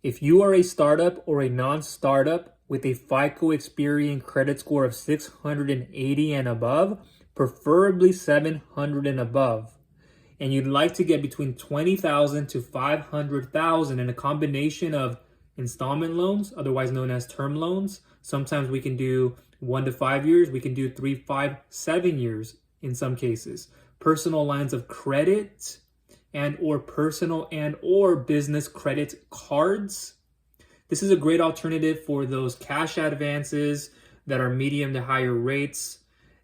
If you are a startup or a non-startup with a FICO Experian credit score of 680 and above, preferably 700 and above, and you'd like to get between 20,000 to 500,000 in a combination of installment loans, otherwise known as term loans. Sometimes we can do 1 to 5 years, we can do 3, 5, 7 years in some cases. Personal lines of credit and or business credit cards. This is a great alternative for those cash advances that are medium to higher rates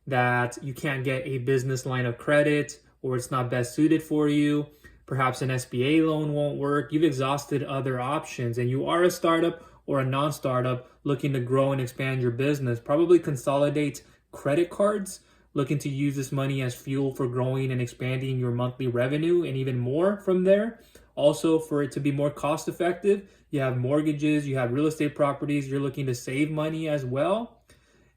that you can't get a business line of credit or it's not best suited for you. Perhaps an SBA loan won't work. You've exhausted other options and you are a startup or a non-startup looking to grow and expand your business. Probably consolidate credit cards, looking to use this money as fuel for growing and expanding your monthly revenue and even more from there. Also, for it to be more cost effective, you have mortgages, you have real estate properties, you're looking to save money as well,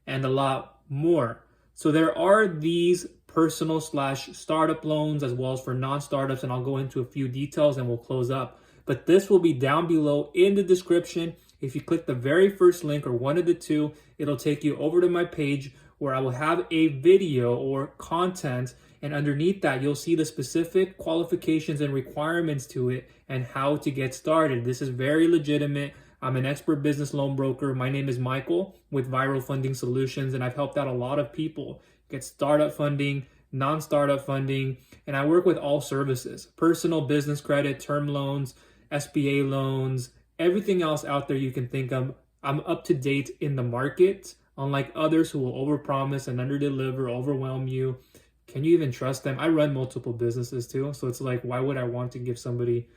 and a lot more. So there are these personal / startup loans as well as for non-startups, and I'll go into a few details and we'll close up. But this will be down below in the description. If you click the very first link or one of the two, it'll take you over to my page where I will have a video or content, and underneath that you'll see the specific qualifications and requirements to it and how to get started. This is very legitimate. I'm an expert business loan broker. My name is Michael with Viral Funding Solutions, and I've helped out a lot of people get startup funding, non-startup funding, and I work with all services: personal, business credit, term loans, SBA loans, everything else out there you can think of. I'm up to date in the market, unlike others who will overpromise and underdeliver, overwhelm you. Can you even trust them? I run multiple businesses too, so it's like, why would I want to give somebody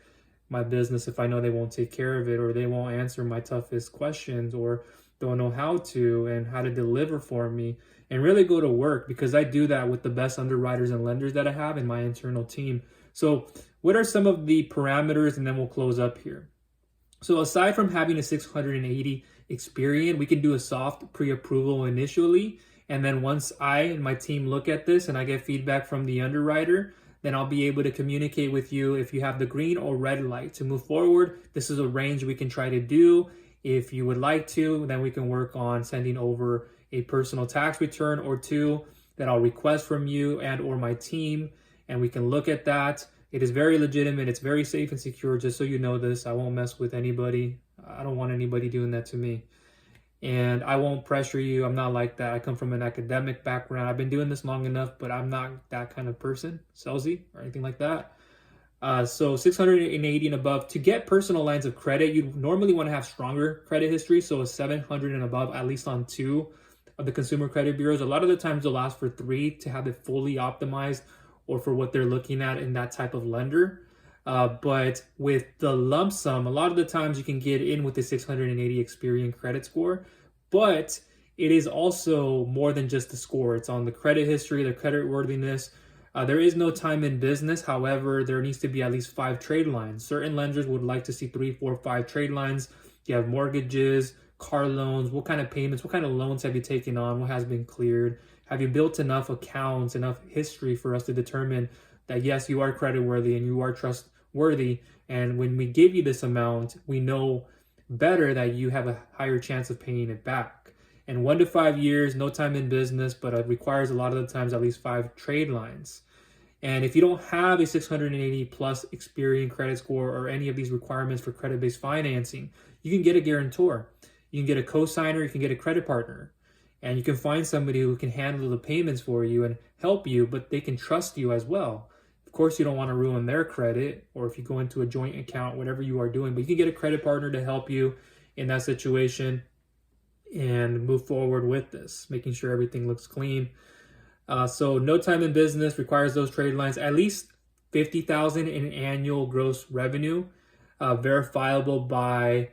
my business if I know they won't take care of it, or they won't answer my toughest questions, or don't know how to deliver for me and really go to work? Because I do that with the best underwriters and lenders that I have in my internal team. So what are some of the parameters, and then we'll close up here. So aside from having a 680 Experian, we can do a soft pre-approval initially. And then once I and my team look at this and I get feedback from the underwriter, then I'll be able to communicate with you if you have the green or red light to move forward. This is a range we can try to do. If you would like to, then we can work on sending over a personal tax return or two that I'll request from you and or my team, and we can look at that. It is very legitimate. It's very safe and secure, just so you know this. I won't mess with anybody. I don't want anybody doing that to me. And I won't pressure you. I'm not like that. I come from an academic background. I've been doing this long enough, but I'm not that kind of person, salesy or anything like that. So 680 and above. To get personal lines of credit, you normally want to have stronger credit history. So a 700 and above, at least on 2 of the consumer credit bureaus. A lot of the times they'll ask for 3 to have it fully optimized or for what they're looking at in that type of lender. But with the lump sum, a lot of the times you can get in with the 680 Experian credit score, but it is also more than just the score. It's on the credit history, the credit worthiness. There is no time in business. However, there needs to be at least 5 trade lines. Certain lenders would like to see 3, 4, 5 trade lines. You have mortgages, car loans. What kind of payments, what kind of loans have you taken on? What has been cleared? Have you built enough accounts, enough history for us to determine that yes, you are creditworthy and you are trustworthy, and when we give you this amount, we know better that you have a higher chance of paying it back. And 1 to 5 years, no time in business, but it requires a lot of the times at least 5 trade lines. And if you don't have a 680 plus Experian credit score or any of these requirements for credit-based financing, you can get a guarantor, you can get a co-signer, you can get a credit partner, and you can find somebody who can handle the payments for you and help you, but they can trust you as well. Of course, you don't want to ruin their credit, or if you go into a joint account, whatever you are doing, but you can get a credit partner to help you in that situation and move forward with this, making sure everything looks clean. So no time in business, requires those trade lines, at least 50,000 in annual gross revenue, verifiable by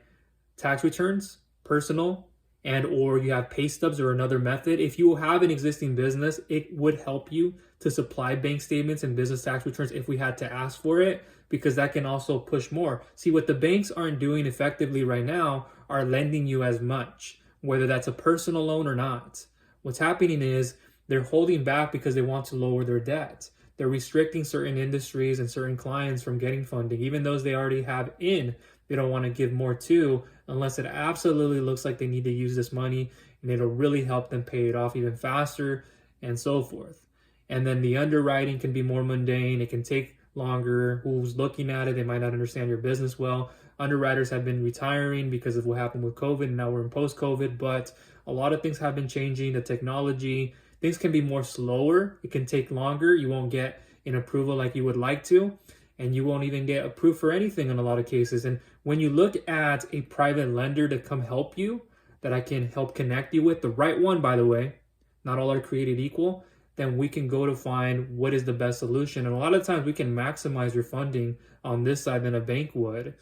tax returns, personal, and or you have pay stubs or another method. If you have an existing business, it would help you to supply bank statements and business tax returns if we had to ask for it, because that can also push more. See, what the banks aren't doing effectively right now are lending you as much, whether that's a personal loan or not. What's happening is they're holding back because they want to lower their debt. They're restricting certain industries and certain clients from getting funding, even those they already have in. they don't want to give more to unless it absolutely looks like they need to use this money and it'll really help them pay it off even faster and so forth. And then the underwriting can be more mundane. It can take longer. Who's looking at it, they might not understand your business well. Underwriters have been retiring because of what happened with COVID, and now we're in post-COVID, but a lot of things have been changing. The technology, things can be more slower. It can take longer. You won't get an approval like you would like to, and you won't even get approved for anything in a lot of cases. And when you look at a private lender to come help you, that I can help connect you with, the right one, by the way, not all are created equal, then we can go to find what is the best solution. And a lot of times we can maximize your funding on this side than a bank would.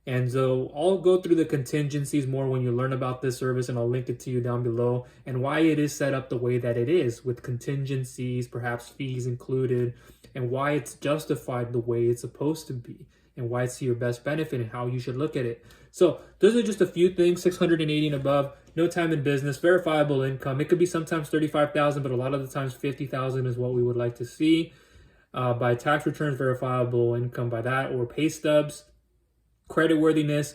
And so I'll go through the contingencies more when you learn about this service, and I'll link it to you down below, and why it is set up the way that it is with contingencies, perhaps fees included, and why it's justified the way it's supposed to be, and why it's to your best benefit and how you should look at it. So those are just a few things. 680 and above, no time in business, verifiable income. It could be sometimes 35,000, but a lot of the times 50,000 is what we would like to see. By tax returns, verifiable income by that, or pay stubs. Creditworthiness,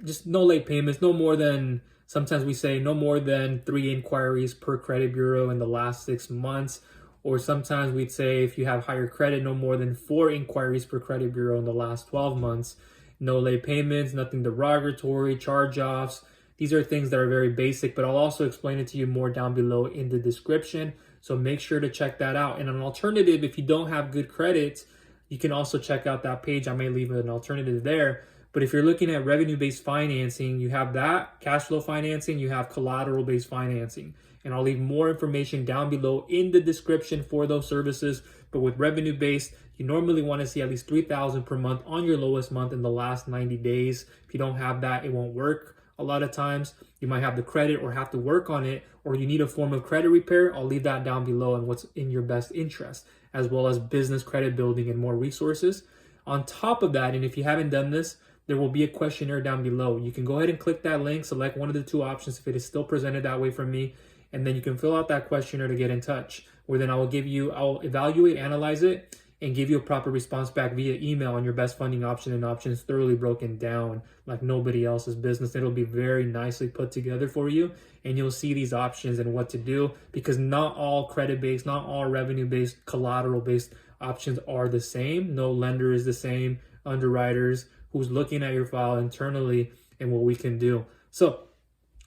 just no late payments, no more than, sometimes we say no more than 3 inquiries per credit bureau in the last 6 months. Or sometimes we'd say if you have higher credit, no more than 4 inquiries per credit bureau in the last 12 months. No late payments, nothing derogatory, charge-offs. These are things that are very basic, but I'll also explain it to you more down below in the description. So make sure to check that out. And an alternative, if you don't have good credit, you can also check out that page. I may leave an alternative there. But if you're looking at revenue-based financing, you have that, cash flow financing, you have collateral-based financing. And I'll leave more information down below in the description for those services. But with revenue-based, you normally want to see at least $3,000 per month on your lowest month in the last 90 days. If you don't have that, it won't work. A lot of times, you might have the credit or have to work on it, or you need a form of credit repair. I'll leave that down below and what's in your best interest, as well as business credit building and more resources. On top of that, and if you haven't done this, there will be a questionnaire down below. You can go ahead and click that link, select one of the 2 options if it is still presented that way from me, and then you can fill out that questionnaire to get in touch, where then I'll evaluate, analyze it, and give you a proper response back via email on your best funding option and options thoroughly broken down like nobody else's business. It'll be very nicely put together for you, and you'll see these options and what to do, because not all credit-based, not all revenue-based, collateral-based options are the same. No lender is the same. Underwriters, who's looking at your file internally, and what we can do. So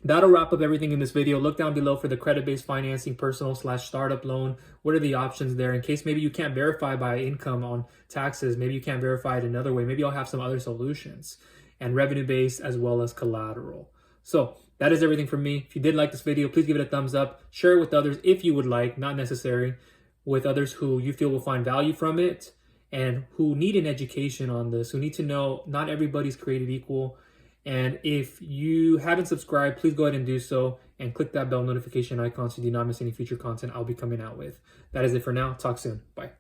that'll wrap up everything in this video. Look down below for the credit-based financing, personal/startup loan. What are the options there in case maybe you can't verify by income on taxes? Maybe you can't verify it another way. Maybe I'll have some other solutions, and revenue-based as well as collateral. So that is everything from me. If you did like this video, please give it a thumbs up. Share it with others if you would like, not necessary, with others who you feel will find value from it, and who need an education on this, who need to know not everybody's created equal. And if you haven't subscribed, please go ahead and do so, and click that bell notification icon so you do not miss any future content I'll be coming out with. That is it for now. Talk soon. Bye.